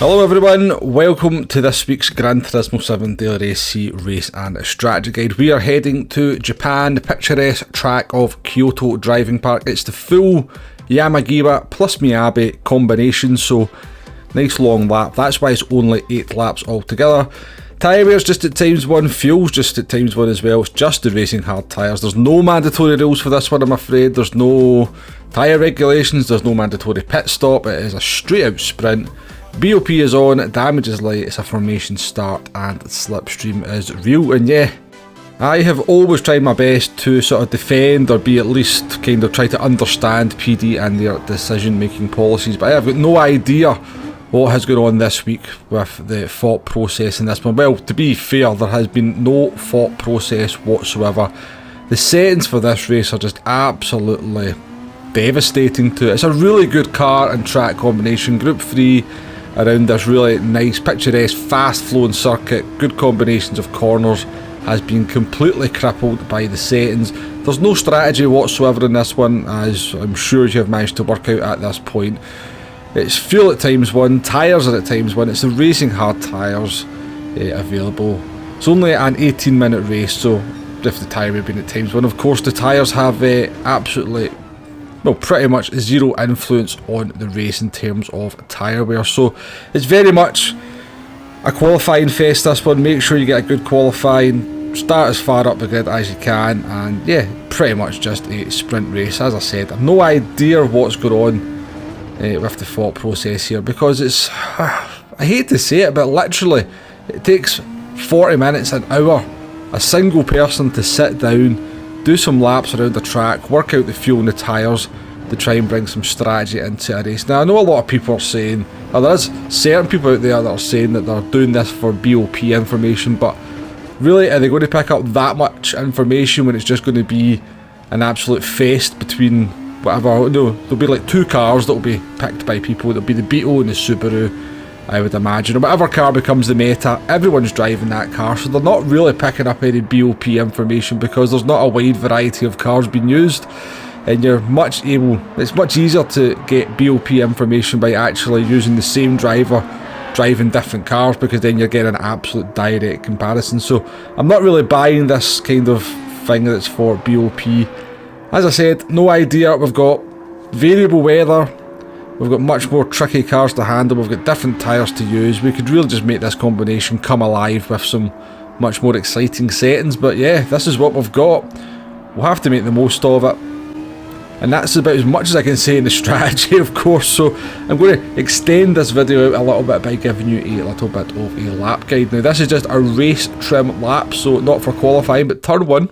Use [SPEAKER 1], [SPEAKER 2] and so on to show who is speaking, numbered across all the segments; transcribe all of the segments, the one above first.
[SPEAKER 1] Hello everyone, welcome to this week's Gran Turismo 7 Daily Race C Race and Strategy Guide. We are heading to Japan, the picturesque track of Kyoto Driving Park. It's the full Yamagiwa plus Miyabi combination, so nice long lap. That's why it's only 8 laps altogether. Tyre wear's just at times 1, fuel's just at times 1 as well. It's just the racing hard tyres. There's no mandatory rules for this one, I'm afraid. There's no tyre regulations, there's no mandatory pit stop. It is a straight out sprint. BOP is on, damage is light, it's a formation start, and slipstream is real. And yeah, I have always tried my best to sort of defend or be at least kind of try to understand PD and their decision making policies, but I have got no idea what has gone on this week with the thought process in this one. Well, to be fair, there has been no thought process whatsoever. The settings for this race are just absolutely devastating to it. It's a really good car and track combination. Group 3 around this really nice, picturesque, fast flowing circuit, good combinations of corners, has been completely crippled by the settings. There's no strategy whatsoever in this one, as I'm sure you have managed to work out at this point. It's fuel at times 1, tyres are at times 1, it's the racing hard tyres available. It's only an 18-minute race, so if the tyre had been at times 1, of course the tyres have absolutely, well, pretty much zero influence on the race in terms of tyre wear. So it's very much a qualifying fest, this one. Make sure you get a good qualifying, start as far up the grid as you can, and yeah, pretty much just a sprint race. As I said, I've no idea what's going on with the thought process here, because it's, I hate to say it, but literally it takes 40 minutes, an hour, a single person to sit down, do some laps around the track, work out the fuel and the tyres to try and bring some strategy into a race. Now I know a lot of people are saying, or there is certain people out there that are saying that they're doing this for BOP information, but really, are they going to pick up that much information when it's just going to be an absolute fest between whatever? No, there'll be like 2 cars that will be picked by people. There'll be the Beetle and the Subaru, I would imagine, or whatever car becomes the meta, everyone's driving that car, so they're not really picking up any BOP information because there's not a wide variety of cars being used, and it's much easier to get BOP information by actually using the same driver driving different cars, because then you're getting an absolute direct comparison. So I'm not really buying this kind of thing that's for BOP. As I said, no idea. We've got variable weather, we've got much more tricky cars to handle, we've got different tyres to use. We could really just make this combination come alive with some much more exciting settings, but yeah, this is what we've got. We'll have to make the most of it, and that's about as much as I can say in the strategy, of course. So I'm going to extend this video out a little bit by giving you a little bit of a lap guide. Now this is just a race trim lap, so not for qualifying, but turn 1.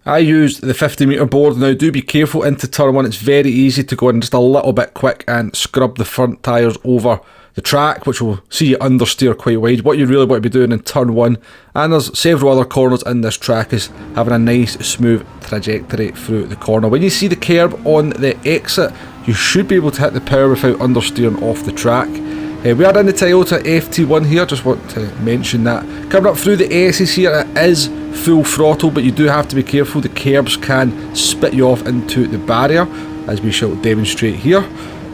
[SPEAKER 1] I used the 50-metre board. Now do be careful into turn 1, it's very easy to go in just a little bit quick and scrub the front tyres over the track, which will see you understeer quite wide. What you really want to be doing in turn 1, and there's several other corners in this track, is having a nice smooth trajectory through the corner. When you see the curb on the exit, you should be able to hit the power without understeering off the track. We are in the Toyota FT1 here, just want to mention that. Coming up through the S's here, it is full throttle, but you do have to be careful. The curbs can spit you off into the barrier, as we shall demonstrate here.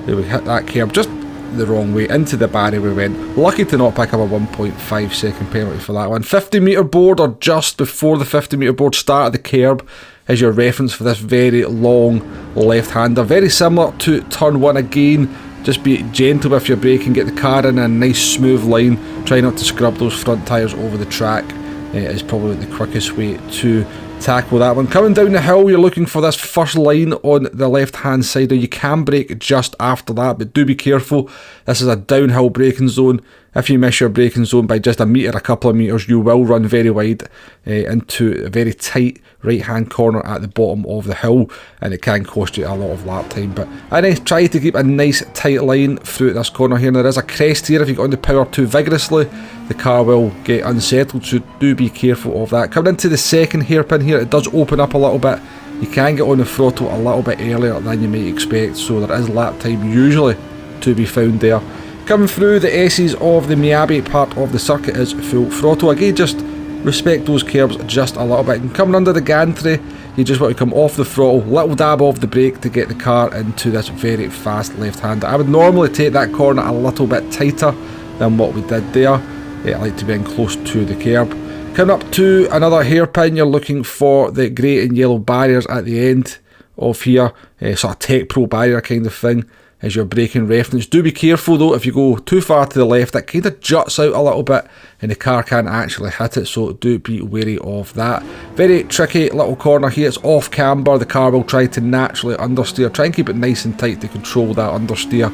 [SPEAKER 1] We hit that curb just the wrong way into the barrier we went. Lucky to not pick up a 1.5 second penalty for that one. 50-metre board, or just before the 50-metre board, start at the curb is your reference for this very long left-hander. Very similar to turn 1 again. Just be gentle with your braking, get the car in a nice smooth line, try not to scrub those front tyres over the track. Is probably the quickest way to tackle that one. Coming down the hill, you're looking for this first line on the left hand side. Now you can brake just after that, but do be careful. This is a downhill braking zone. If you miss your braking zone by just a metre, a couple of metres, you will run very wide into a very tight right hand corner at the bottom of the hill, and it can cost you a lot of lap time. But I try to keep a nice tight line through this corner here. Now there is a crest here. If you get on the power too vigorously, the car will get unsettled, so do be careful of that. Coming into the second hairpin here, it does open up a little bit. You can get on the throttle a little bit earlier than you might expect, so there is lap time usually to be found there. Coming through the S's of the Miyabi part of the circuit is full throttle. Again, just respect those curbs just a little bit. And coming under the gantry, you just want to come off the throttle, little dab of the brake to get the car into this very fast left-hander. I would normally take that corner a little bit tighter, than what we did there. I like to be in close to the curb. Coming up to another hairpin, you're looking for the grey and yellow barriers at the end of here, sort of Tech Pro barrier kind of thing as your braking reference. Do be careful though, if you go too far to the left, it kind of juts out a little bit and the car can't actually hit it, so do be wary of that. Very tricky little corner here, it's off camber, the car will try to naturally understeer, try and keep it nice and tight to control that understeer.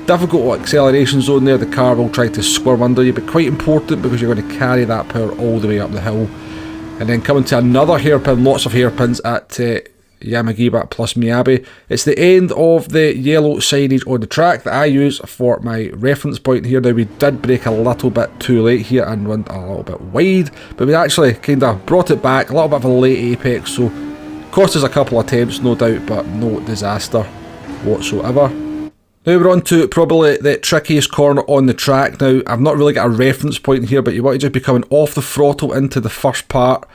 [SPEAKER 1] Difficult acceleration zone there, the car will try to squirm under you, but quite important because you're going to carry that power all the way up the hill. And then coming to another hairpin, lots of hairpins at Yamagiwa plus Miyabi. It's the end of the yellow signage on the track that I use for my reference point here. Now we did brake a little bit too late here and run a little bit wide, but we actually kind of brought it back, a little bit of a late apex, so cost us a couple of attempts no doubt, but no disaster whatsoever. Now we're on to probably the trickiest corner on the track. Now I've not really got a reference point here, but you want to just be coming off the throttle into the first part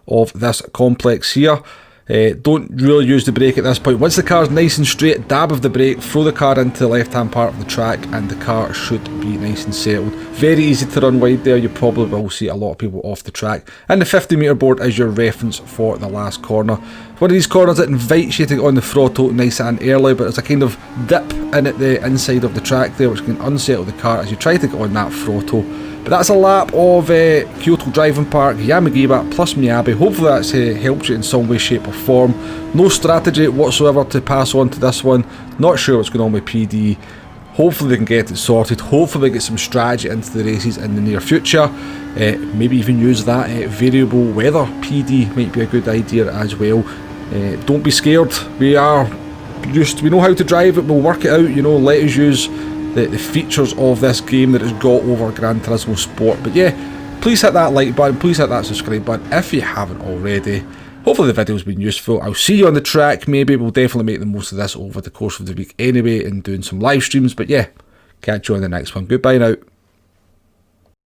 [SPEAKER 1] of this complex here. Don't really use the brake at this point. Once the car's nice and straight, dab of the brake, throw the car into the left hand part of the track and the car should be nice and settled. Very easy to run wide there, you probably will see a lot of people off the track. And the 50-metre board is your reference for the last corner. One of these corners that invites you to get on the throttle nice and early, but it's a kind of dip in at the inside of the track there which can unsettle the car as you try to get on that throttle. But that's a lap of Kyoto Driving Park, Yamagiwa plus Miyabi. Hopefully that's helped you in some way, shape or form. No strategy whatsoever to pass on to this one. Not sure what's going on with PD. Hopefully they can get it sorted. Hopefully they get some strategy into the races in the near future. Maybe even use that variable weather PD might be a good idea as well. Don't be scared. We know how to drive it. We'll work it out. You know, let us use the features of this game that has got over Gran Turismo Sport. But yeah, please hit that like button, please hit that subscribe button if you haven't already. Hopefully the video's been useful. I'll see you on the track. Maybe we'll definitely make the most of this over the course of the week anyway and doing some live streams. But yeah, catch you on the next one. Goodbye now.